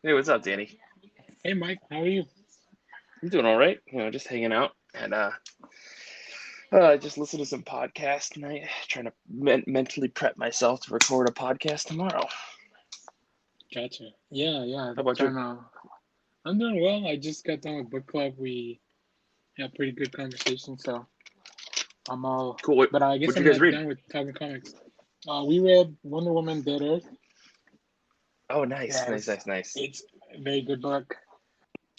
Hey, what's up, Danny? Hey Mike, how are you? I'm doing all right. Just hanging out and just listen to some podcast tonight. Trying to mentally prep myself to record a podcast tomorrow. Gotcha. Yeah. How about you? Trying to. I'm doing well. I just got done with book club. We had pretty good conversation, so I'm all. Cool. What, But I guess what'd you I'm guys not read? done with talking comics. We read Wonder Woman: Dead Earth. Oh, nice, Yeah, nice, nice, nice. it's a very good book.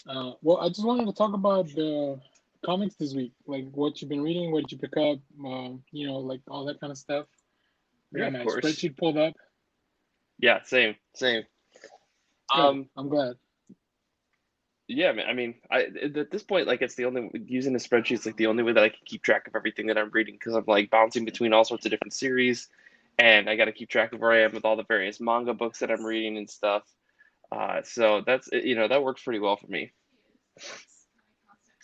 Well, I just wanted to talk about the comics this week, like what you've been reading, what did you pick up, like all that kind of stuff. I Yeah, got of my course. spreadsheet pulled up. Yeah, same, same. Good. Um, I'm glad. yeah, man. I mean, at this point, like, it's the only using the spreadsheet's like the only way that I can keep track of everything that I'm reading because I'm like bouncing between all sorts of different series, and I got to keep track of where I am with all the various manga books that I'm reading and stuff. So that works pretty well for me.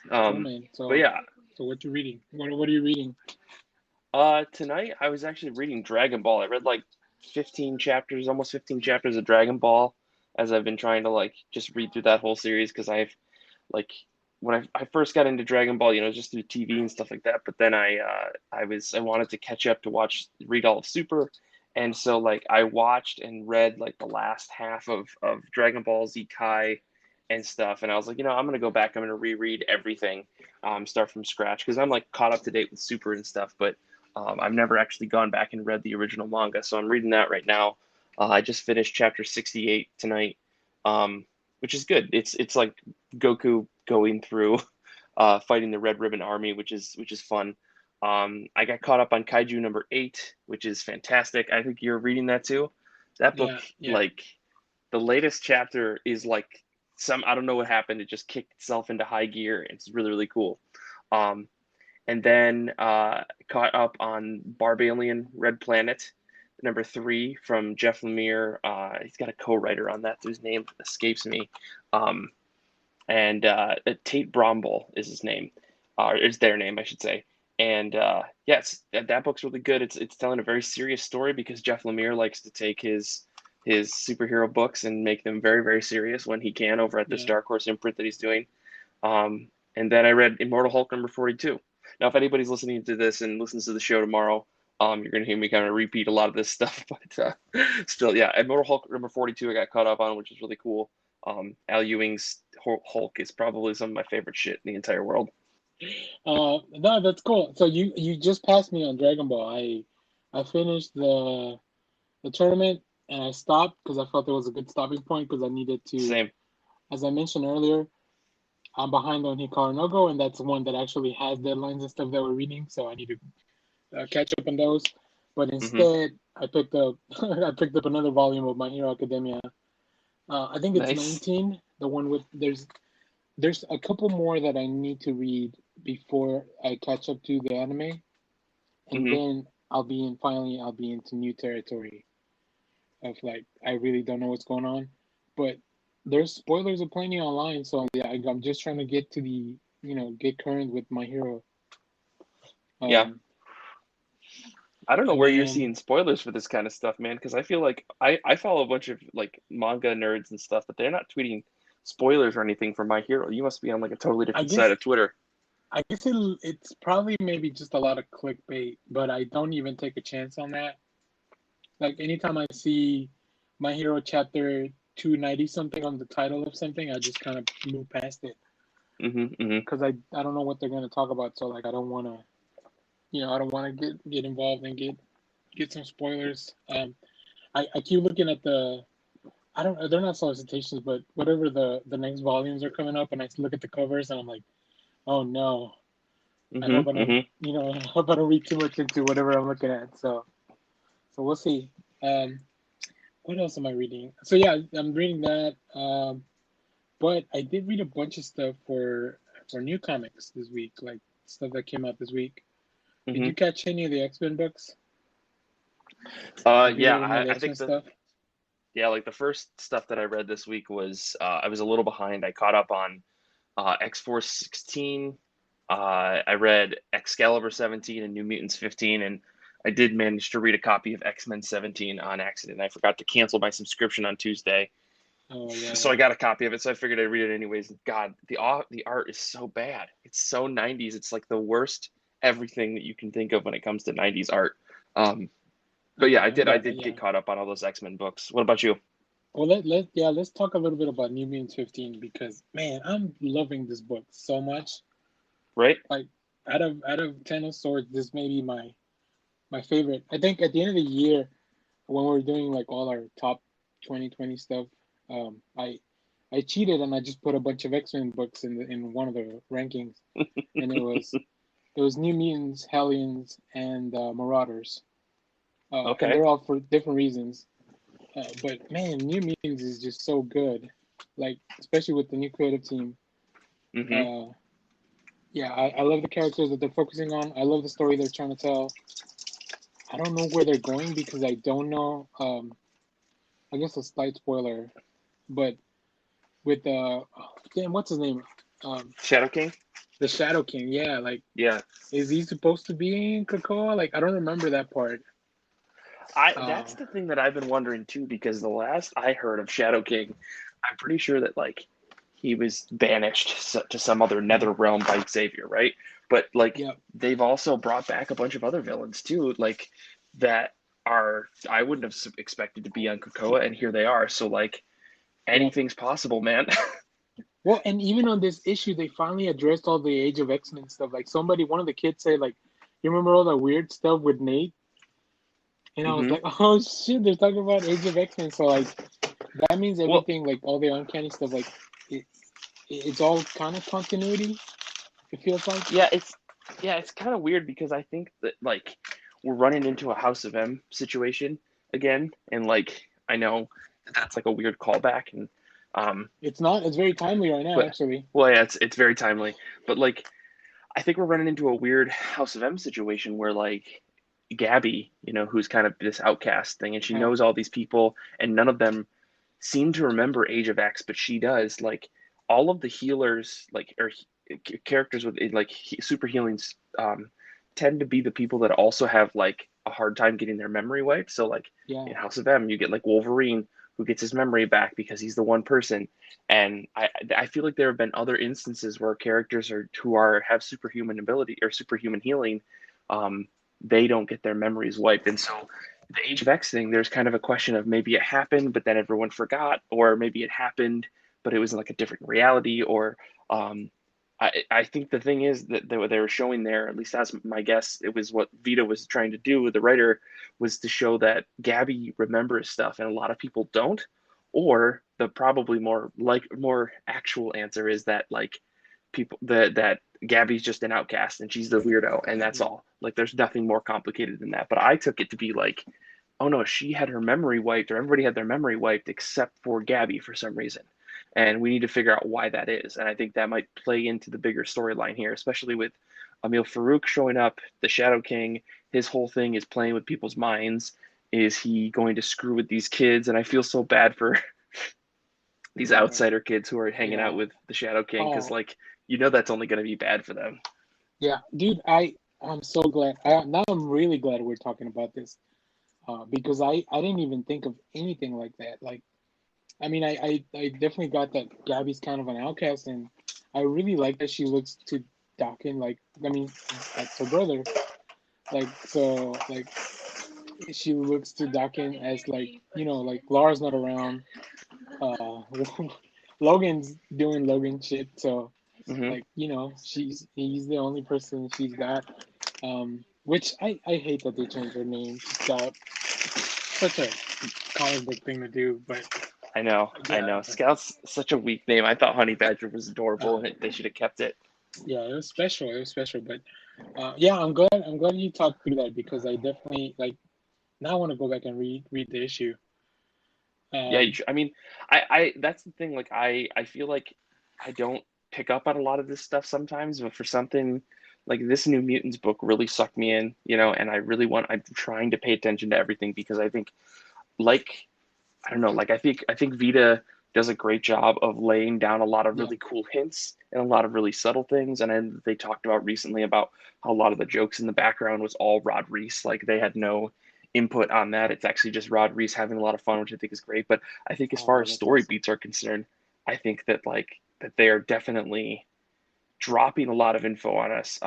Cool, Um, man. but So, yeah, so what you reading? What are you reading? tonight I was actually reading Dragon Ball. I read like 15 chapters, almost 15 chapters of Dragon Ball, as I've been trying to like just read through that whole series because I've like when I first got into Dragon Ball, just through TV and stuff like that. But then I wanted to catch up to read all of Super, and so like I watched and read like the last half of Dragon Ball Z Kai and stuff, and I was like, I'm gonna go back, I'm gonna reread everything, start from scratch because I'm like caught up to date with Super and stuff, but I've never actually gone back and read the original manga, so I'm reading that right now. I just finished chapter 68 tonight, which is good. It's like Goku going through fighting the Red Ribbon Army, which is fun. I got caught up on Kaiju number 8, which is fantastic. I think you're reading that too. That book, Yeah. like the latest chapter, is like some I don't know what happened. It just kicked itself into high gear. It's really really cool. Um, and then caught up on Barbalian Red Planet, number 3 from Jeff Lemire. He's got a co-writer on that whose name escapes me. Um, and Tate Bromball is his name, or is their name, I should say. And yes, that book's really good. It's telling a very serious story because Jeff Lemire likes to take his superhero books and make them very very serious when he can over at this Yeah. Dark Horse imprint that he's doing. And then I read Immortal Hulk number 42. Now, if anybody's listening to this and listens to the show tomorrow, you're going to hear me kind of repeat a lot of this stuff, but still, yeah, Immortal Hulk number 42 I got caught up on, which is really cool. Al Ewing's Hulk is probably some of my favorite shit in the entire world. No, that's cool. So you just passed me on Dragon Ball. I finished the tournament and I stopped because I felt it was a good stopping point because I needed to, Same. as I mentioned earlier, I'm behind on Hikaru no Go, and that's one that actually has deadlines and stuff that we're reading, so I need to catch up on those. But Hmm. instead, I picked up I picked up another volume of My Hero Academia. I think it's Nice. 19, the one with there's a couple more that I need to read before I catch up to the anime, and Hmm. then I'll be into new territory of like I really don't know what's going on, but there's spoilers aplenty online, so yeah, I'm just trying to get to the get current with my hero. Yeah. Um, I don't know and where you're then seeing spoilers for this kind of stuff, man, because I feel like I follow a bunch of like manga nerds and stuff, but they're not tweeting spoilers or anything for My Hero. You must be on like a totally I different side guess of Twitter. it's probably maybe just a lot of clickbait, but I don't even take a chance on that. Like anytime I see my hero chapter 290 something on the title of something, I just kind of move past it Hmm. Hmm. because I don't know what they're going to talk about. So like I don't want to I don't want to get involved and get some spoilers. I keep looking at I don't they're not solicitations, but whatever the next volumes are coming up, and I look at the covers and I'm like, oh no, I Hmm. hope I don't Hmm. I hope I don't read too much into whatever I'm looking at. So we'll see. Um, what else am I reading? So yeah, I'm reading that. But I did read a bunch of stuff for new comics this week, like stuff that came out this week. Did Hmm. you catch any of the X-Men books? Have you Yeah, read any of the I X-Men think stuff? yeah, like the first stuff that I read this week was I was a little behind. I caught up on X Force 16. I read Excalibur 17 and New Mutants 15, and I did manage to read a copy of X Men 17 on accident. I forgot to cancel my subscription on Tuesday, Oh yeah, So I yeah. got a copy of it, so I figured I'd read it anyways. God, the art is so bad. It's so 90s. It's like the worst everything that you can think of when it comes to 90s art. Um, but yeah, I I bet. did get Yeah. caught up on all those X-Men books. What about you? Well, let's talk a little bit about New Mutants 15 because man, I'm loving this book so much. Right? Like out of Ten of Swords, this may be my favorite. I think at the end of the year when we're doing like all our top 2020 stuff, um, I I cheated and I just put a bunch of X-Men books in one of the rankings, and it was New Mutants, Hellions, and Marauders, and Okay. they're all for different reasons. But man, New Mutants is just so good, like especially with the new creative team. Mm-hmm. Uh, yeah, I love the characters that they're focusing on. I love the story they're trying to tell. I don't know where they're going because I don't know. I guess a slight spoiler, but with damn, what's his name? Um, Shadow King? the Shadow King. Yeah, like Yeah. is he supposed to be in Krakoa? Like I don't remember that part. I Uh, That's the thing that I've been wondering too, because the last I heard of Shadow King, I'm pretty sure that like he was banished to some other nether realm by Xavier, right? But like yeah. they've also brought back a bunch of other villains too, like that are I wouldn't have expected to be on Krakoa, and here they are. So like Yep. anything's possible, man. Well, and even on this issue, they finally addressed all the Age of X-Men stuff. Like one of the kids said, like, you remember all that weird stuff with Nate? And I was Hmm. like, oh shit, they're talking about Age of X-Men. So like that means Well, everything, like all the uncanny stuff, like it, it's all kind of continuity. It feels like. yeah, it's kind of weird because I think that like we're running into a House of M situation again, and like I know that that's like a weird callback, and um, It's not. It's very timely right now, but actually. well, yeah, it's very timely, but like I think we're running into a weird House of M situation where like Gabby, who's kind of this outcast thing, and she Uh, knows all these people, and none of them seem to remember Age of X, but she does. Like all of the healers, like or characters with like super healings, tend to be the people that also have like a hard time getting their memory wiped. So like yeah. in House of M, you get like Wolverine who gets his memory back because he's the one person. And I feel like there have been other instances where characters are who are have superhuman ability or superhuman healing, they don't get their memories wiped. And so the Age of X thing, there's kind of a question of maybe it happened, but then everyone forgot, or maybe it happened, but it was in like a different reality, or I think the thing is that they were showing there, at least that's my guess, it was what Vita was trying to do with the writer, was to show that Gabby remembers stuff and a lot of people don't. Or the probably more actual answer is that like that Gabby's just an outcast and she's the weirdo and that's Yeah. all. Like there's nothing more complicated than that. But I took it to be like, oh no, she had her memory wiped or everybody had their memory wiped except for Gabby for some reason. And we need to figure out why that is. And I think that might play into the bigger storyline here, especially with Emil Farouk showing up, the Shadow King. His whole thing is playing with people's minds. Is he going to screw with these kids? And I feel so bad for these Yeah. outsider kids who are hanging out Yeah. with the Shadow King because, Oh, like, that's only going to be bad for them. yeah, dude. I'm so glad. Now I'm really glad we're talking about this. Because I didn't even think of anything like that. Like, I mean, I definitely got that Gabby's kind of an outcast, and I really like that she looks to Dakin like, I mean, that's her brother. Like, so, like, she looks to Dakin as, like, like Lara's not around. Uh, Logan's doing Logan shit, so, Hmm. like, he's the only person she's got. Which I hate that they changed her name to Scout. Such a comic book thing to do, but I know, I yeah, know. Scout's such a weak name. I thought Honey Badger was adorable, uh, and they should have kept it. yeah, it was special. It was special, but yeah, I'm glad you talked through that because I definitely like now I want to go back and read the issue. Yeah, Um, I mean, I that's the thing. Like, I feel like I don't pick up on a lot of this stuff sometimes, but for something like this New Mutants book really sucked me in, and I'm trying to pay attention to everything because I think, like, I don't know, like I think Vita does a great job of laying down a lot of yeah, really cool hints and a lot of really subtle things. And then they talked about recently about how a lot of the jokes in the background was all Rod Reese, like they had no input on that. It's actually just Rod Reese having a lot of fun, which I think is great. But I think as far Oh, as that's story awesome. beats are concerned, I think that that they are definitely dropping a lot of info on us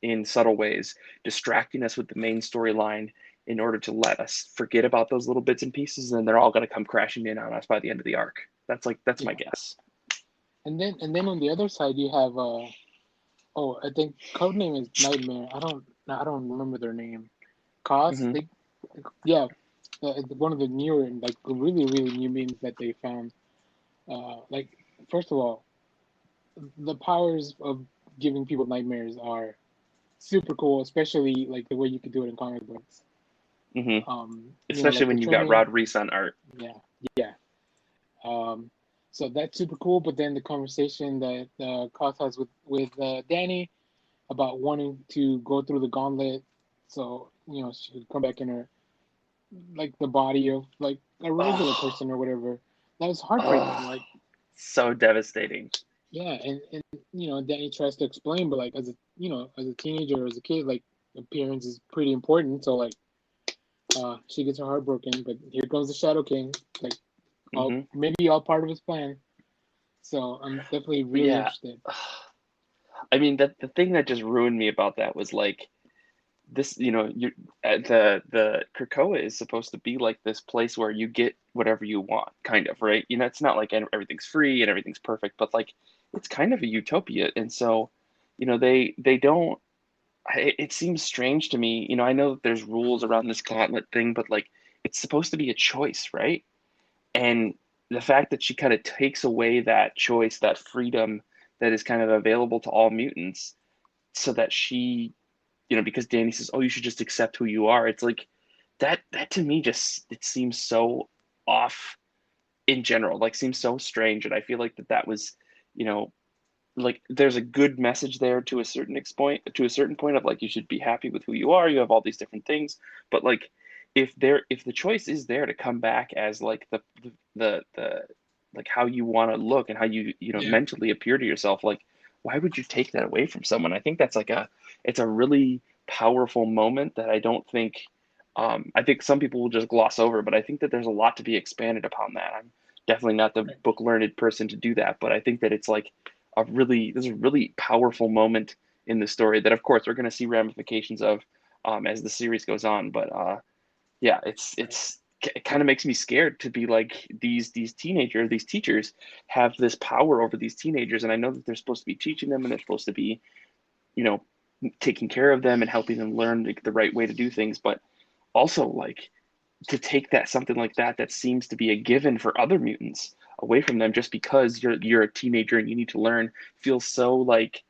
in subtle ways, distracting us with the main storyline in order to let us forget about those little bits and pieces, and they're all going to come crashing in on us by the end of the arc. That's my Yeah. guess. And then on the other side you have oh, I think code name is Nightmare. I don't remember their name. Cos, Hmm. they yeah, one of the newer like really new memes that they found. Like first of all, the powers of giving people nightmares are super cool, especially like the way you could do it in comic books. Hmm. Especially Like the when you got turning, Rod Reese on art. yeah, yeah. Um, so that's super cool. But then the conversation that Cos has with Danny about wanting to go through the gauntlet, so she could come back in her like the body of like a regular Oh, person or whatever. That was heartbreaking. oh, Like so devastating. yeah, and Danny tries to explain, but like as a teenager or as a kid, like appearance is pretty important. So like she gets her heart broken, but here comes the Shadow King, like all Hmm. maybe all part of his plan. So I'm definitely But really yeah, interested. I mean that the thing that just ruined me about that was like this, you the Krakoa is supposed to be like this place where you get whatever you want, kind of, right? It's not like everything's free and everything's perfect, but like it's kind of a utopia. And so, they don't. It seems strange to me. I know that there's rules around this gauntlet thing, but like it's supposed to be a choice, right? And the fact that she kind of takes away that choice, that freedom that is kind of available to all mutants, so that because Danny says, "Oh, you should just accept who you are." It's like that to me just it seems so off in general, like seems so strange, and I feel like that was, you know, like there's a good message there to a certain point of like you should be happy with who you are. You have all these different things, but like if the choice is there to come back as like the like how you want to look and how you Yeah, mentally appear to yourself, like why would you take that away from someone? I think that's like it's a really powerful moment that I think some people will just gloss over, but I think that there's a lot to be expanded upon that. I'm definitely not the right. book learned person to do that, but I think that it's like there's a really powerful moment in the story that of course we're going to see ramifications of as the series goes on. But yeah, Right. it kind of makes me scared to be like these teachers have this power over these teenagers, and I know that they're supposed to be teaching them and they're supposed to be you know taking care of them and helping them learn the right way to do things, but also like to take that something like that seems to be a given for other mutants away from them just because you're a teenager and you need to learn feels so like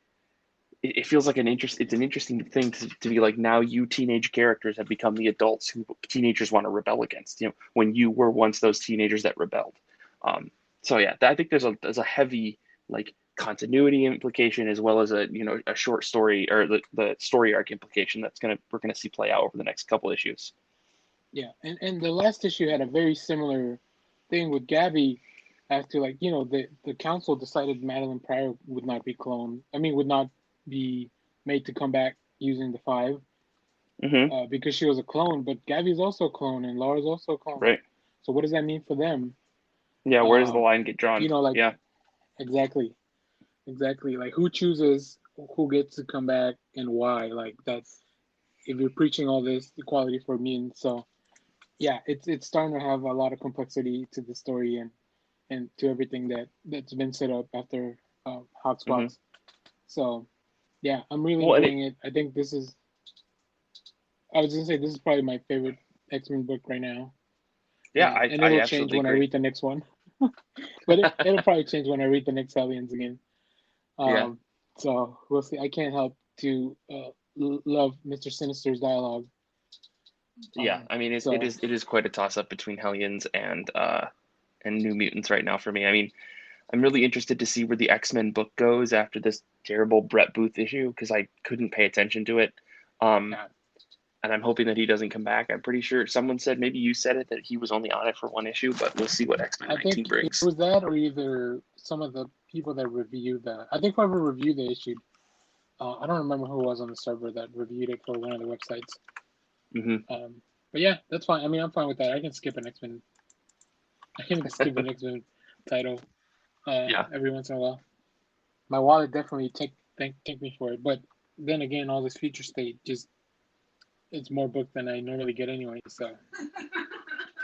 it feels like it's an interesting thing to be like now you teenage characters have become the adults who teenagers want to rebel against, when you were once those teenagers that rebelled. um, so yeah, I think there's a heavy like continuity implication as well as a short story or the story arc implication we're gonna see play out over the next couple issues. Yeah, and the last issue had a very similar thing with Gabby, as to like the council decided Madeline Pryor would not be cloned. I mean, would not be made to come back using the five, Hmm. because she was a clone. But Gabby's also a clone, and Laura's also a clone. Right. So what does that mean for them? Yeah, where does the Um, line get drawn? like Yeah. exactly, exactly. Like who chooses who gets to come back and why? Like that's if you're preaching all this equality for men. So yeah, it's starting to have a lot of complexity to the story and to everything that's been set up after Hmm. Hotspots. So yeah, I'm really Well, and enjoying it. I think this is. I was gonna say this is probably my favorite X-Men book right now, yeah, and I it'll change absolutely when I agree. read the next one. But it'll probably change when I read the next Hellions again. Yeah. Um, so we'll see. I can't help to love Mr. Sinister's dialogue. Yeah, I mean So it is quite a toss up between Hellions and New Mutants right now for me. I mean, I'm really interested to see where the X-Men book goes after this terrible Brett Booth issue because I couldn't pay attention to it. Um, yeah, and I'm hoping that he doesn't come back. I'm pretty sure someone said, maybe you said it, that he was only on it for one issue, but we'll see what X-Men I 19 think it brings. was that, or either some of the people that reviewed that. I think whoever reviewed the issue, I don't remember who it was on the server that reviewed it for one of the websites. Hmm. Um, But yeah, that's fine. I mean, I'm fine with that. I can skip an X-Men. I can skip an X-Men title Yeah. every once in a while. My wallet definitely thank me for it. But then again, all this future state just it's more book than I normally get anyway. So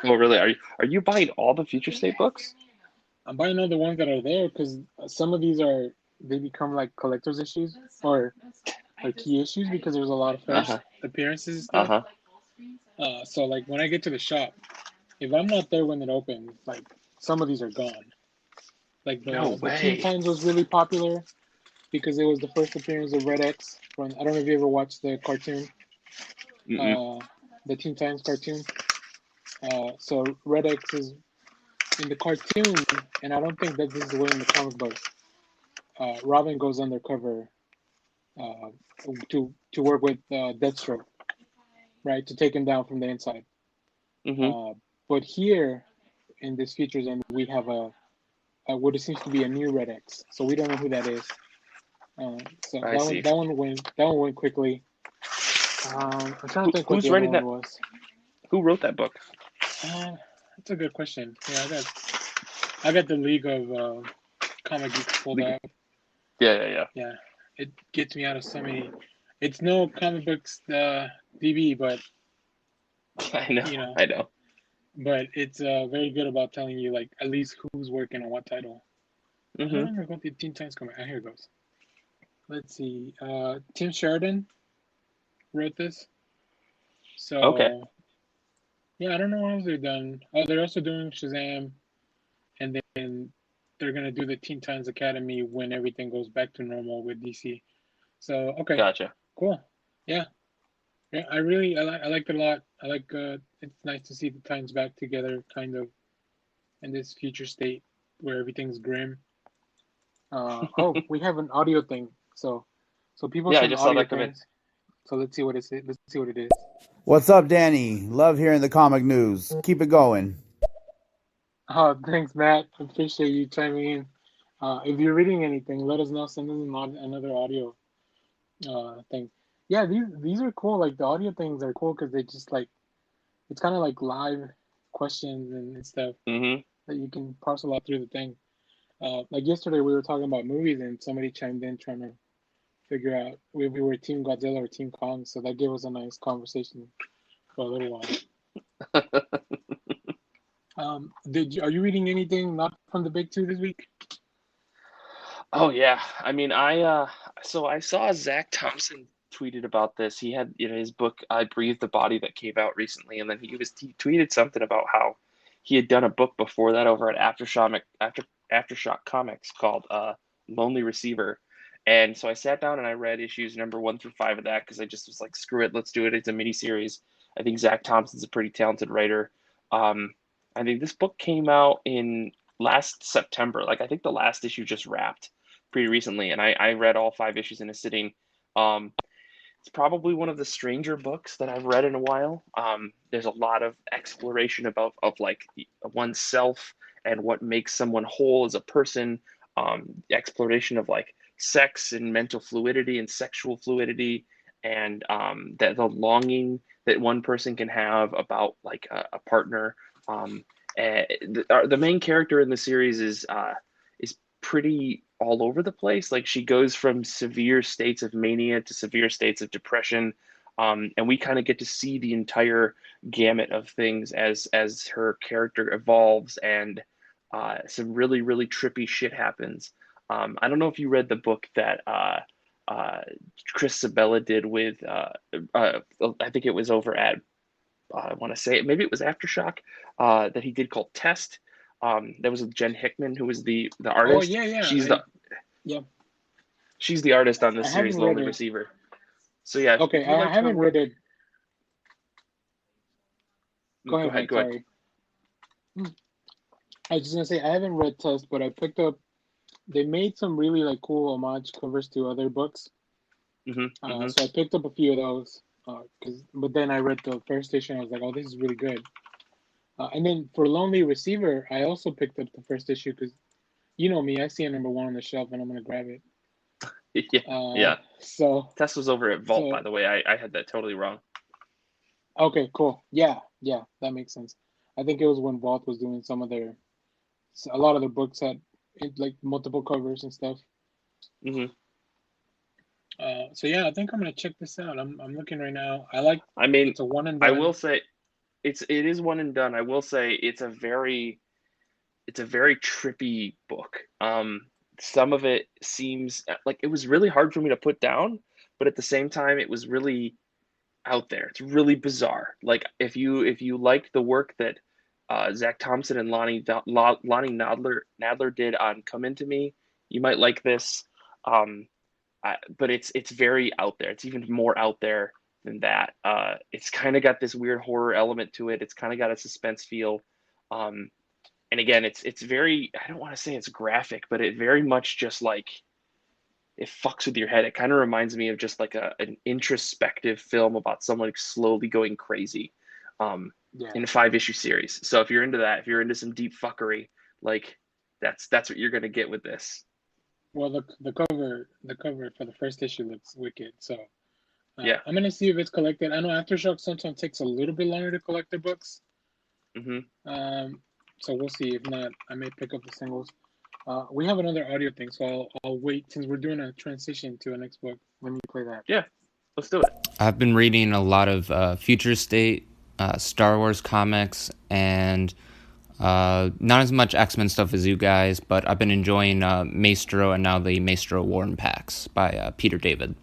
Oh, really? Are you buying all the Future State books? I'm buying all the ones that are there because some of these are they become like collector's issues or key issues because there's a lot of Uh fresh huh. appearances and Uh stuff. huh. So like when I get to the shop, if I'm not there when it opens, like some of these are gone. Like No the Teen way. Titans was really popular because it was the first appearance of Red X. From I don't know if you ever watched the cartoon, Mm-mm. uh, the Teen Titans cartoon. So Red X is in the cartoon, and I don't think that this is the way in the comic books. Robin goes undercover uh, to work with Deathstroke, right, to take him down from the inside. Mm-hmm. Uh, but here in this Futures End, we have what it seems to be a new Red X. So we don't know who that is. So I see. that one went quickly. I'm trying to think what Who's the other writing one that? was. Who wrote that book? Uh, that's a good question. Yeah, I got the League of Comic Geeks pulled League of- up. Yeah, yeah, Yeah, it gets me out of so many. It's no comic books DB, but yeah. I know. you know, I know. but it's very good about telling you like at least who's working on what title. I don't Mm-hmm. remember what the Teen Titans coming. Here it goes. Let's see. Tim Sheridan wrote this. Okay. So yeah, I don't know what else they've done. Oh, they're also doing Shazam, and then they're gonna do the Teen Titans Academy when everything goes back to normal with DC. So okay, Gotcha. cool. Yeah, yeah. I liked it a lot. I like. It's nice to see the Titans back together, kind of in this future state where everything's grim. Oh, we have an audio thing. So people Yeah, I send just saw audio that come in. things. So let's see what it's. Let's see what it is. What's up, Danny? Love hearing the comic news. Keep it going. Oh, thanks, Matt. Appreciate you chiming in. If you're reading anything, let us know. Send us another audio thing. Yeah, these are cool. Like the audio things are cool because they just like it's kind of like live questions and stuff Mm-hmm. that you can parcel out through the thing. Like yesterday, we were talking about movies and somebody chimed in trying to figure out if we were Team Godzilla or Team Kong. So that gave us a nice conversation for a little while. Are you reading anything not from the big two this week? Oh yeah. I mean, so I saw Zach Thompson tweeted about this. He had, his book I Breathe the Body that came out recently, and then he tweeted something about how he had done a book before that over at Aftershock Comics called Lonely Receiver. And so I sat down and I read issues number 1 through 5 of that because I just was like, screw it, let's do it. It's a mini series. I think Zach Thompson's a pretty talented writer. Um, I think this book came out in last September. Like I think the last issue just wrapped pretty recently, and I read all 5 issues in a sitting. Um, it's probably one of the stranger books that I've read in a while. There's a lot of exploration about of like oneself and what makes someone whole as a person. Exploration of like sex and mental fluidity and sexual fluidity, and that the longing that one person can have about like a partner. The main character in the series is pretty all over the place. Like she goes from severe states of mania to severe states of depression, and we kind of get to see the entire gamut of things as her character evolves, and some really really trippy shit happens. I don't know if you read the book that uh, Chris Sabella did with I think it was over at I want to say it, maybe it was Aftershock that he did called Test. That was with Jen Hickman, who was the Oh artist. yeah, yeah, yeah. She's the artist on I this series, haven't read Lonely it. Receiver. So yeah, Okay, if you I liked her haven't read work, it. Go go ahead, ahead, Matt. go ahead. Sorry. I was just gonna say I haven't read Test, but I picked up. They made some really like cool homage covers to other books. Mm-hmm, mm-hmm. So I picked up a few of those. But then I read the first issue and I was like, oh, this is really good. And then for Lonely Receiver, I also picked up the first issue because you know me, I see a number one on the shelf and I'm gonna grab it. Yeah, Uh, yeah. so Test was over at Vault, by so the way. I had that totally wrong. Okay, cool. Yeah, yeah, that makes sense. I think it was when Vault was doing some of their, a lot of their books had like multiple covers and stuff. Hmm. So yeah, I think I'm gonna check this out. I'm looking right now. I like I mean, it's a one and I done. will say it is one and done. I will say it's a very trippy book. Some of it seems like it was really hard for me to put down, but at the same time, it was really out there. It's really bizarre. Like if you like the work that Zach Thompson and Lonnie Nadler did on Come Into Me, you might like this. Um, but it's very out there. It's even more out there than that. It's kind of got this weird horror element to it. It's kind of got a suspense feel. Um, and again, it's very, I don't want to say it's graphic, but it very much just like it fucks with your head. It kind of reminds me of just like an introspective film about someone slowly going crazy, Yeah. in a 5 issue series. So if you're into that, if you're into some deep fuckery, like that's what you're gonna get with this. Well, the cover for the first issue looks wicked. So Yeah. I'm gonna see if it's collected. I know Aftershock sometimes takes a little bit longer to collect their books. Hmm. Um, so we'll see. If not, I may pick up the singles. We have another audio thing, so I'll wait since we're doing a transition to a next book. Let me play that. Yeah. Let's do it. I've been reading a lot of Future State, Star Wars comics, and not as much X-Men stuff as you guys, but I've been enjoying Maestro and now the Maestro Warren packs by Peter David.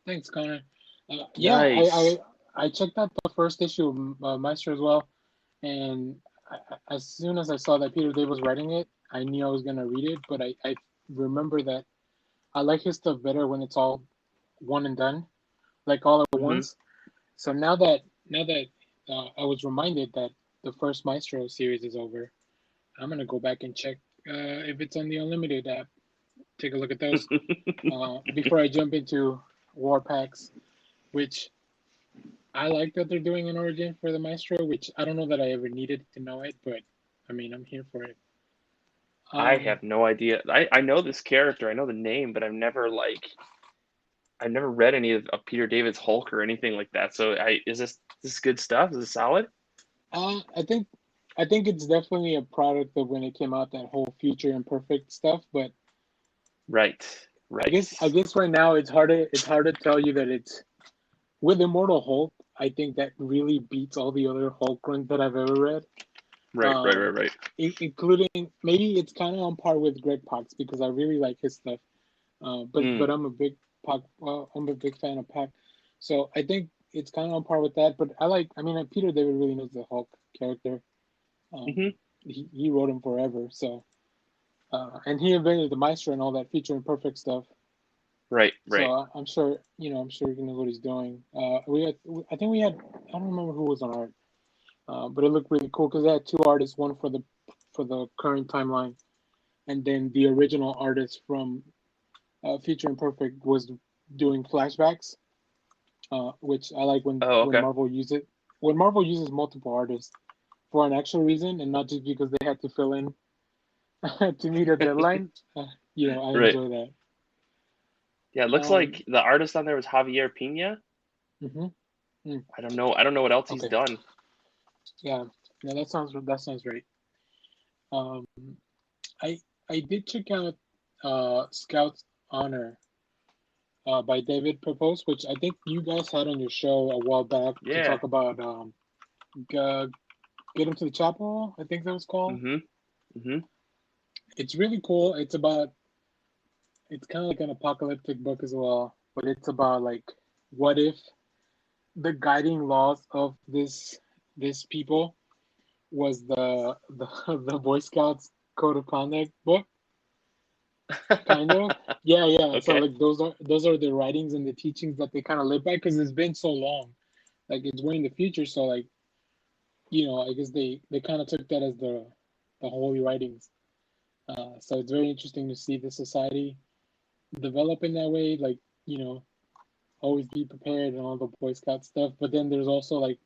Thanks, Connor. Yeah, Nice. I checked out the first issue of Maestro as well, and as soon as I saw that Peter David was writing it, I knew I was gonna read it. But I remember that I like his stuff better when it's all one and done, like all at Hmm. once. So now that I was reminded that the first Maestro series is over, I'm gonna go back and check if it's on the Unlimited app. Take a look at those before I jump into War Packs, which I like that they're doing an origin for the Maestro, which I don't know that I ever needed to know it, but I mean I'm here for it. I Um, have no idea. I know this character. I know the name, but I've never read any of Peter David's Hulk or anything like that. So I is this good stuff? Is it solid? I think it's definitely a product of when it came out, that whole Future Imperfect stuff, but Right. Right. I guess right now it's hard to tell you that it's with Immortal Hulk. I think that really beats all the other Hulk runs that I've ever read. Right. Right. Um, Right. Right. including maybe it's kind of on par with Greg Pak's because I really like his stuff. But Mm. I'm a big Pak. Well, I'm a big fan of Pak, so I think it's kind of on par with that. But I like. I mean, Peter David really knows the Hulk character. Um, Hmm. he wrote him forever. So and he invented the Maestro and all that Future Imperfect stuff. Right. So Right. I'm sure I'm sure he knows what he's doing. I think we had. I don't remember who was on art, but it looked really cool because they had two artists, one for the current timeline, and then the original artist from Future Imperfect was doing flashbacks, which I like Oh, when okay. Marvel uses multiple artists for an actual reason and not just because they had to fill in to meet a deadline. I Right. enjoy that. Yeah. It looks Um, like the artist on there was Javier Pina. hmm mm, I don't know. I don't know what else he's okay, done. yeah, yeah, that sounds right. Um, I I did check out Scout's Honor by David Propose, which I think you guys had on your show a while back to Yeah. talk about G- Get Him to the Chapel, I think that was called. Mm-hmm. Mm-hmm. It's really cool. It's kind of like an apocalyptic book as well, but it's about like what if the guiding laws of this people was the the Boy Scouts code of conduct book, kind of. Yeah, yeah. So Okay. like those are the writings and the teachings that they kind of live by because it's been so long. Like it's way in the future, so like I guess they kind of took that as the holy writings. So it's very interesting to see the society develop in that way. Like you know, always be prepared and all the Boy Scout stuff. But then there's also like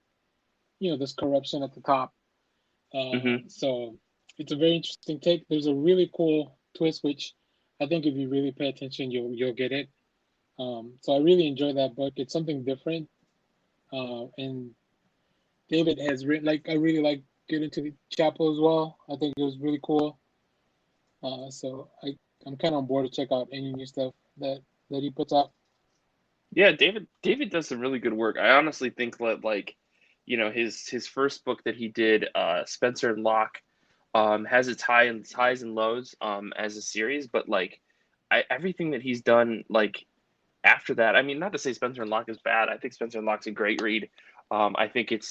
this corruption at the top. Mm-hmm. So it's a very interesting take. There's a really cool twist, which I think if you really pay attention, you'll get it. So I really enjoy that book. It's something different. And David has written, like, I really like Get Into the Chapel as well. I think it was really cool. So I'm kind of on board to check out any new stuff that he puts out. Yeah, David does some really good work. I honestly think that like, his first book that he did, Spencer and Locke, has its highs and lows as a series, but like everything that he's done like after that, I mean, not to say Spencer and Locke is bad. I think Spencer and Locke's a great read. I think it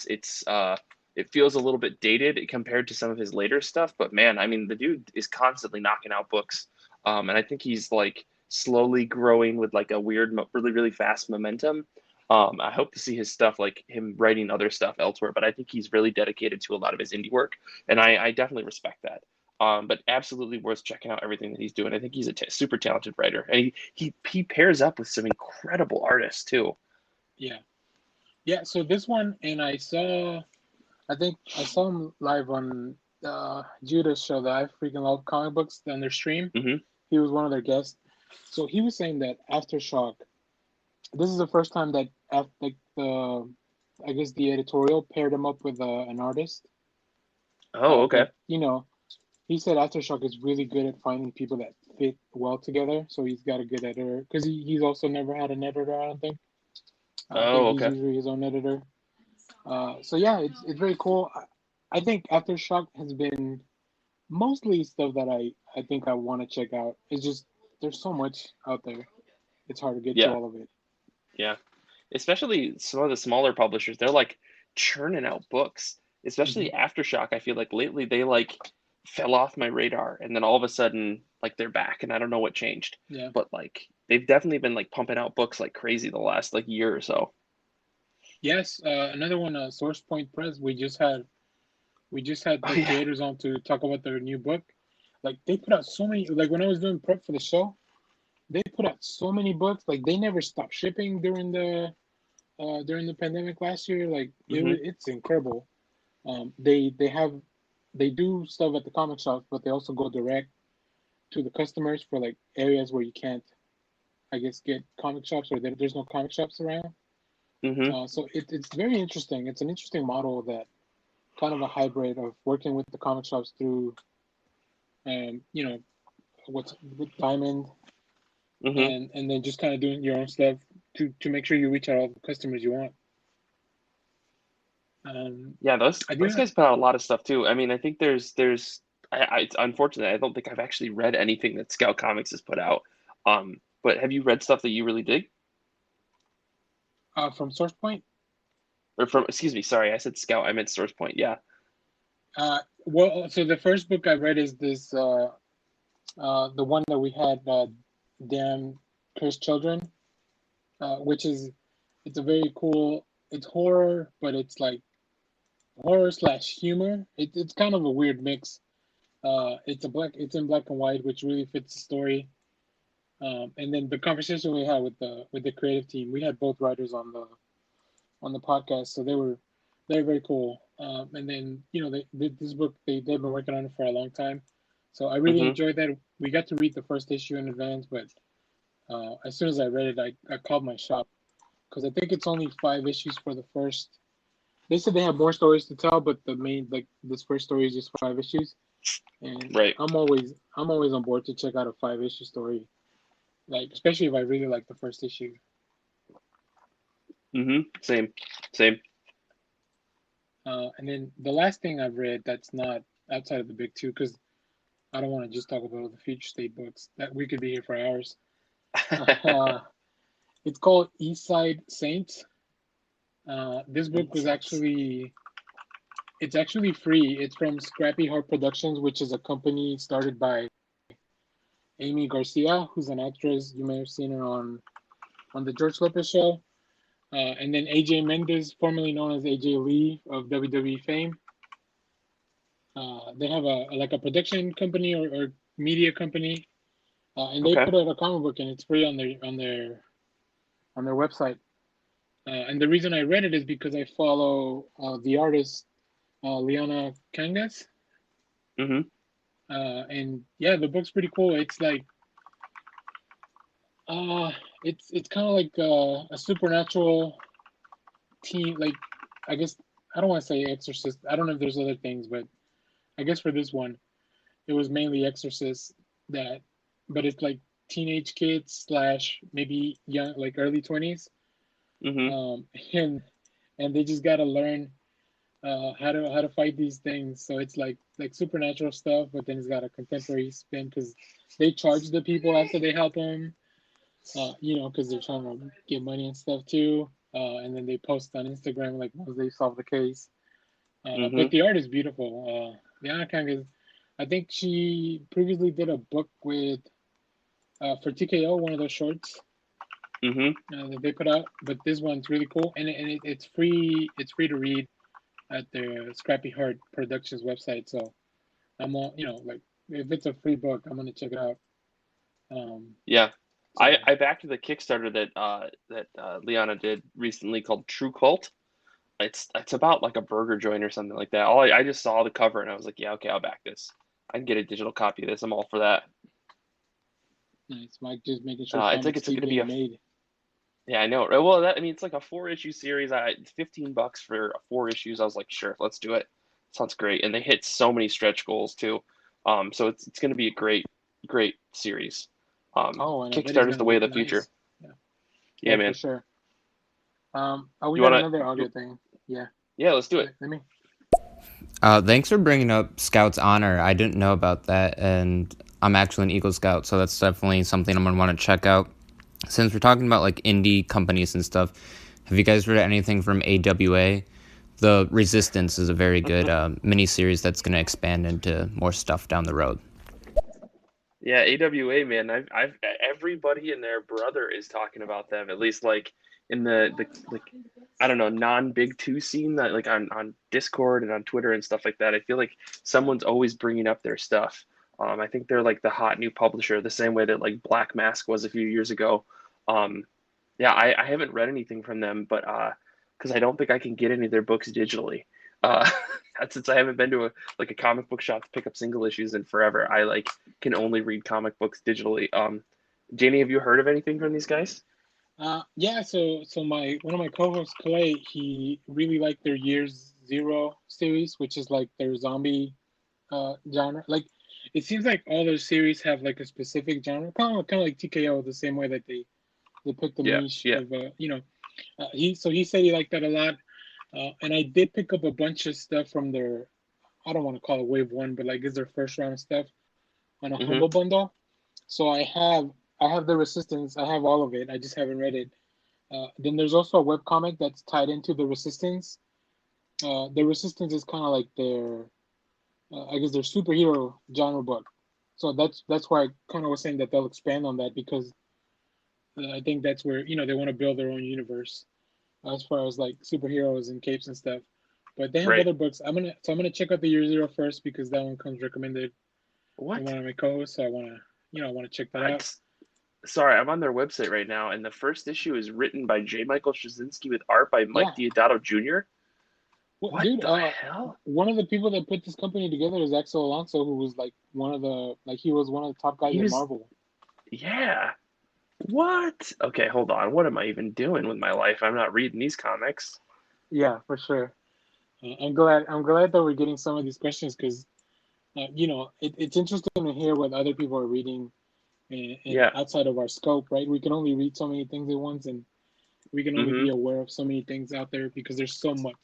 feels a little bit dated compared to some of his later stuff, but man, I mean, the dude is constantly knocking out books, and I think he's like slowly growing with like a weird, really really fast momentum. I hope to see his stuff, like him writing other stuff elsewhere, but I think he's really dedicated to a lot of his indie work, and I definitely respect that. But absolutely worth checking out everything that he's doing. I think he's a super talented writer, and he pairs up with some incredible artists too. Yeah. Yeah, so this one, and I think I saw him live on Judah's show that I freaking love comic books on their stream. Hmm. He was one of their guests. So he was saying that Aftershock, this is the first time that like I guess the editorial paired him up with an artist. Oh, But okay. he said Aftershock is really good at finding people that fit well together. So he's got a good editor because he's also never had an editor. I don't think. I Oh, think he's okay. usually his own editor. So yeah, it's very cool. I think Aftershock has been mostly stuff that I think I want to check out. It's just there's so much out there. It's hard to get to Yeah, all of it. yeah. Especially some of the smaller publishers, they're like churning out books. Hmm. Especially Aftershock, I feel like lately they like fell off my radar, and then all of a sudden, like they're back, and I don't know what changed. Yeah. But like they've definitely been like pumping out books like crazy the last like year or so. Yes. Another one. Source Point Press. We just had Oh the yeah. creators on to talk about their new book. Like they put out so many. Like when I was doing prep for the show, they put out so many books. Like they never stopped shipping during the pandemic last year. Like Hmm. it's incredible. They do stuff at the comic shops, but they also go direct to the customers for like areas where you can't, I guess, get comic shops or there's no comic shops around. Hmm. So it's very interesting. It's an interesting model that kind of a hybrid of working with the comic shops through, you know, what's with Diamond, Hmm. and then just kind of doing your own stuff to make sure you reach out all the customers you want. Yeah, those I do those have guys put out a lot of stuff too. I mean, I think it's unfortunate. I don't think I've actually read anything that Scout Comics has put out. But have you read stuff that you really dig? from Source Point. Or from, excuse me, sorry, I said Scout. I meant Source Point. Yeah. Well, so the first book I read is this the one that we had Damn Cursed Children, which is it's a very cool. It's horror, but it's like horror slash humor. It's kind of a weird mix. It's in black and white, which really fits the story. And then the conversation we had with the creative team, we had both writers on the podcast, so they're very cool. And then this book they've been working on it for a long time, so I really Hmm. enjoyed that. We got to read the first issue in advance, but as soon as I read it, I called my shop because I think it's only 5 issues for the first. They said they have more stories to tell, but the main like this first story is just 5 issues, and Right. I'm always on board to check out a 5 issue story, like especially if I really like the first issue. Same. Same. And then the last thing I've read that's not outside of the big two, because I don't want to just talk about the future state books. That we could be here for hours. Uh, it's called East Side Saints. This book was Insights. actually free. It's from Scrappy Heart Productions, which is a company started by Amy Garcia, who's an actress. You may have seen her on the George Lopez show. And then AJ Mendez, formerly known as AJ Lee of WWE fame. They have like a production company or media company, and they Okay. put out a comic book and it's free on their website. And the reason I read it is because I follow the artist Liana Kangas, Hmm. and yeah, the book's pretty cool. It's like uh, it's kind of like a supernatural teen, like, I guess I don't want to say Exorcist. I don't know if there's other things, but I guess for this one, it was mainly Exorcist that, but it's like teenage kids slash maybe young, like early 20s, Mm-hmm. um, and and they just gotta learn how to fight these things. So it's like supernatural stuff, but then it's got a contemporary spin because they charge the people after they help them, because they're trying to get money and stuff too. And then they post on Instagram like once they solve the case. Mm-hmm. But the art is beautiful. Liana Kang is, I think she previously did a book with for TKO, one of those shorts Mm-hmm. that they put out. But this one's really cool, and it's free. It's free to read at the Scrappy Heart Productions website. So I'm all, like if it's a free book, I'm gonna check it out. Um, Yeah. so I backed the Kickstarter that Liana did recently called True Cult. It's about like a burger joint or something like that. I just saw the cover and I was like, yeah, okay, I'll back this. I can get a digital copy of this. I'm all for that. nice, Mike, just making sure It's comics going keep to be getting made. yeah, I know. Well, it's like a 4 issue series. It's $15 for 4 issues. I was like, sure, let's do it. Sounds great. And they hit so many stretch goals too. So it's going to be a great series. Oh, and I bet it's Kickstarter's gonna the way of look the future. nice. Yeah, Yeah, yeah, for man. sure. Oh, we You got wanna? another audio thing. Yeah, Yeah, let's do it. let me. Thanks for bringing up Scout's Honor. I didn't know about that, and I'm actually an Eagle Scout, so that's definitely something I'm gonna want to check out. Since we're talking about like indie companies and stuff, have you guys read anything from AWA? The Resistance is a very good mini series that's gonna expand into more stuff down the road. Yeah, AWA, man. I've everybody and their brother is talking about them. At least like in the like I don't know, non-big two scene that like on Discord and on Twitter and stuff like that. I feel like someone's always bringing up their stuff. I think they're like the hot new publisher, the same way that like Black Mask was a few years ago. Um, yeah, I haven't read anything from them, but because I don't think I can get any of their books digitally. Uh, since I haven't been to a comic book shop to pick up single issues in forever, I like can only read comic books digitally. Janie, have you heard of anything from these guys? Yeah. So my one of my co-hosts, Clay, he really liked their Years Zero series, which is like their zombie genre. Like, it seems like all those series have like a specific genre, kind of like TKO, the same way that they pick the Yeah, niche yeah. of he said he liked that a lot. And I did pick up a bunch of stuff from their, I don't want to call it wave one, but like it's their first round of stuff on a Mm-hmm. humble bundle. So I have the Resistance. I have all of it. I just haven't read it. Then there's also a web comic that's tied into the Resistance. The Resistance is kind of like their, I guess their superhero genre book. So that's why I kind of was saying that they'll expand on that because I think that's where they want to build their own universe as far as like superheroes and capes and stuff. But they have Right. other books. I'm gonna check out the Year Zero first because that one comes recommended by What? one of my co-hosts. So I want to check that I out. sorry, I'm on their website right now, and the first issue is written by J. Michael Straczynski with art by Mike Yeah, Deodato Jr. well, What dude. the hell? One of the people that put this company together is Axel Alonso, who was like he was one of the top guys He at was, Marvel. yeah. What? Okay, hold on. What am I even doing with my life? I'm not reading these comics. Yeah, for sure. I'm glad that we're getting some of these questions because it's interesting to hear what other people are reading and Yeah. outside of our scope, right? We can only read so many things at once, and we can only Mm-hmm. be aware of so many things out there because there's so much.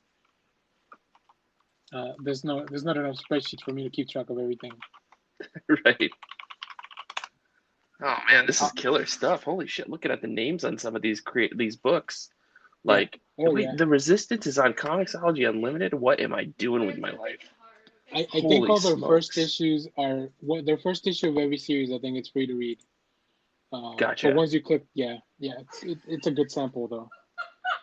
There's not enough spreadsheets for me to keep track of everything. Right. Oh man, But this is killer stuff. Holy shit! Looking at the names on some of these books, yeah, like oh wait, yeah. the Resistance is on Comixology Unlimited. What am I doing with my life? I think Holy all their first smokes! issues are their first issue of every series. I think it's free to read. But Gotcha. once you click, yeah, it's a good sample though.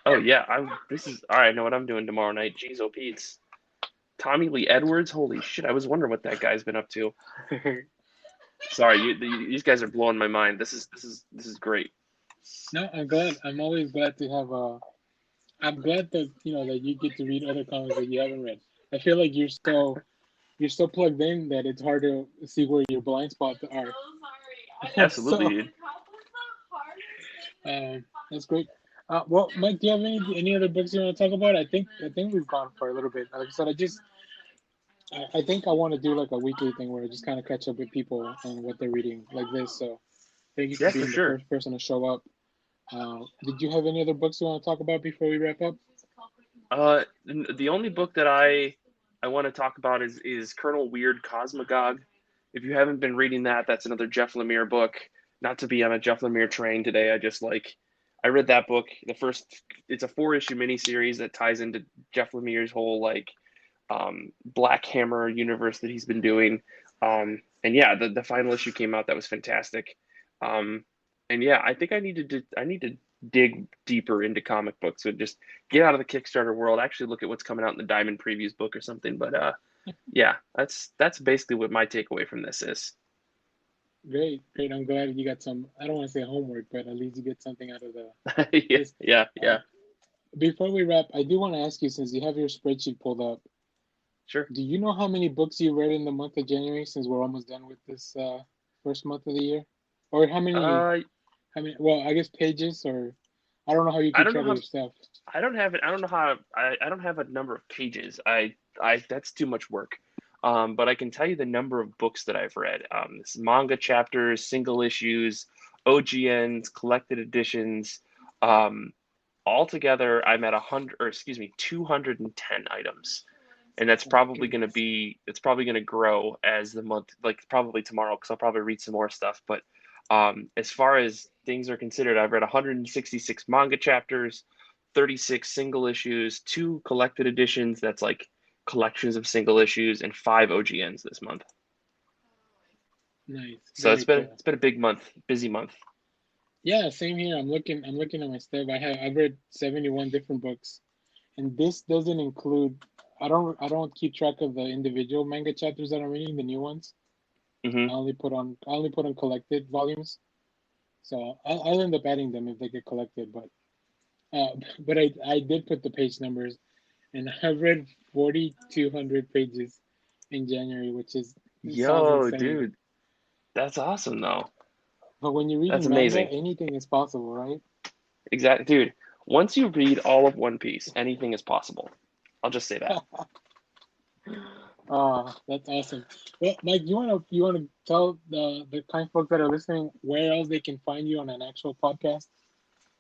Oh yeah, I'm. This is all right. I know what I'm doing tomorrow night. Jeez, oh Pete's. Tommy Lee Edwards. Holy shit! I was wondering what that guy's been up to. Sorry, these guys are blowing my mind. This is great. No, I'm glad. I'm always glad to have I'm glad that that you get to read other comics that you haven't read. I feel like you're so plugged in that it's hard to see where your blind spots are. Absolutely, So dude. that's great. Well, Mike, do you have any other books you want to talk about? I think we've gone for a little bit. Like I said, I think I want to do like a weekly thing where I just kind of catch up with people on what they're reading like this. So thank you for Yeah, for being the sure. first person to show up. Did you have any other books you want to talk about before we wrap up? The only book that I want to talk about is Colonel Weird Cosmogog. If you haven't been reading that, that's another Jeff Lemire book. Not to be on a Jeff Lemire train today. I read that book. It's a 4-issue miniseries that ties into Jeff Lemire's whole like Black Hammer universe that he's been doing. And yeah, the final issue came out. That was fantastic. Um, and yeah, I think I need to dig deeper into comic books and just get out of the Kickstarter world. Actually, look at what's coming out in the Diamond Previews book or something. But yeah, that's basically what my takeaway from this is. Great, great. I'm glad you got some. I don't want to say homework, but at least you get something out of the Yeah, this. yeah, Uh, yeah. Before we wrap, I do want to ask you, since you have your spreadsheet pulled up, Sure. do you know how many books you read in the month of January? Since we're almost done with this first month of the year, or Uh, how many? Well, I guess pages, or I don't know how you I keep don't know track of how your stuff. I don't have it. I don't know how. I don't have a number of pages. I that's too much work. But I can tell you the number of books that I've read. This manga chapters, single issues, OGNs, collected editions. Um, Altogether, I'm at 100, or excuse me, 210 items, and that's Oh my probably going to goodness. be. It's probably going to grow as the month, like probably tomorrow, because I'll probably read some more stuff. But as far as things are considered, I've read 166 manga chapters, 36 single issues, two collected editions. That's like collections of single issues, and five OGNs this month. Nice, So very cool. it's been a big month, busy month. Yeah, same here. I'm looking at my stuff. I've read 71 different books, and this doesn't include. I don't keep track of the individual manga chapters that I'm reading, the new ones. Hmm. I only put on collected volumes. So I'll end up adding them if they get collected. Uh, but I did put the page numbers, and I've read 4,200 pages in January, which sounds Yo, insane. dude, that's awesome though. But when you're That's reading manga, amazing. anything is possible, right? Exactly, dude. Once you read all of One Piece, anything is possible. I'll just say that. That's awesome. Well, Mike, you wanna tell the kind folks that are listening where else they can find you on an actual podcast?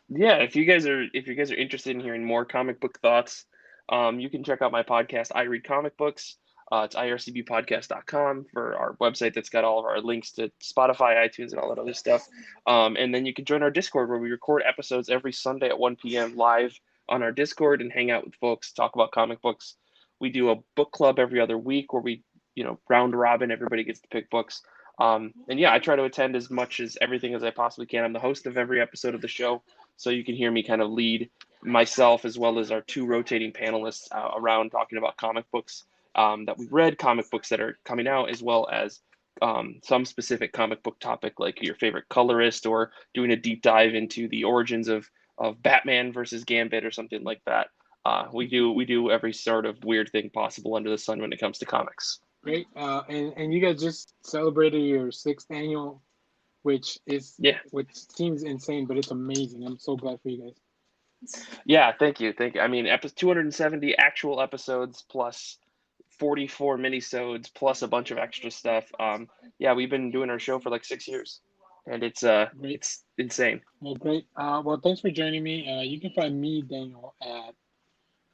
Yeah, if you guys are interested in hearing more comic book thoughts, you can check out my podcast, I Read Comic Books. It's ircbpodcast.com for our website that's got all of our links to Spotify, iTunes, and all that other stuff. And then you can join our Discord where we record episodes every Sunday at 1 p.m. live on our Discord and hang out with folks, talk about comic books. We do a book club every other week where we, round robin, everybody gets to pick books. And yeah, I try to attend as much as everything as I possibly can. I'm the host of every episode of the show, so you can hear me kind of lead myself as well as our two rotating panelists around talking about comic books that we've read, comic books that are coming out, as well as some specific comic book topic like your favorite colorist, or doing a deep dive into the origins of Batman versus Gambit or something like that. We do every sort of weird thing possible under the sun when it comes to comics. Great. And you guys just celebrated your sixth annual, Yeah, which seems insane, but it's amazing. I'm so glad for you guys. yeah. Thank you. I mean, 270 actual episodes plus 44 minisodes plus a bunch of extra stuff. Yeah, we've been doing our show for like 6 years, and Great. it's insane. Well, great. Well, thanks for joining me. You can find me, Daniel, at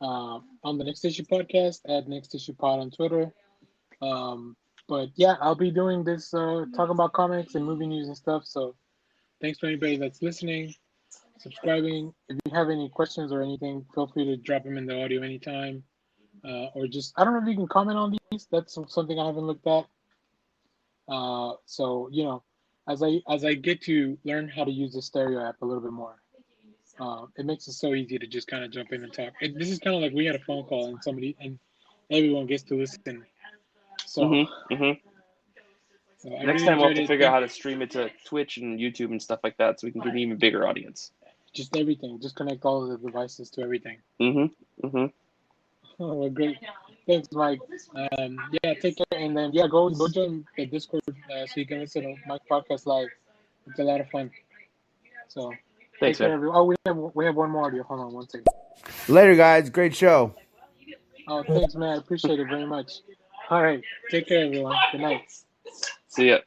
on the Next Issue podcast at Next Issue Pod on Twitter. Um, but yeah, I'll be doing this talking about comics and movie news and stuff. So thanks for anybody that's listening, subscribing. If you have any questions or anything, feel free to drop them in the audio anytime. Or just I don't know if you can comment on these. That's something I haven't looked at. So as I get to learn how to use the stereo app a little bit more, it makes it so easy to just kind of jump in and talk. This is kind of like we had a phone call and everyone gets to listen. So, Hmm. so I Next really time we'll have enjoyed to it. figure out how to stream it to Twitch and YouTube and stuff like that, so we can get an even bigger audience. Just everything. Just connect all of the devices to everything. Hmm. Hmm. Oh, well, great. Thanks, Mike. Yeah, take care, and then yeah, go join the Discord so you can listen to my podcast live. It's a lot of fun. So. Thanks, Take care, man. everyone. Oh, we have one more audio. Hold on one second. Later, guys. Great show. Oh, thanks, man. I appreciate it very much. All right. Take care, everyone. Good night. See ya.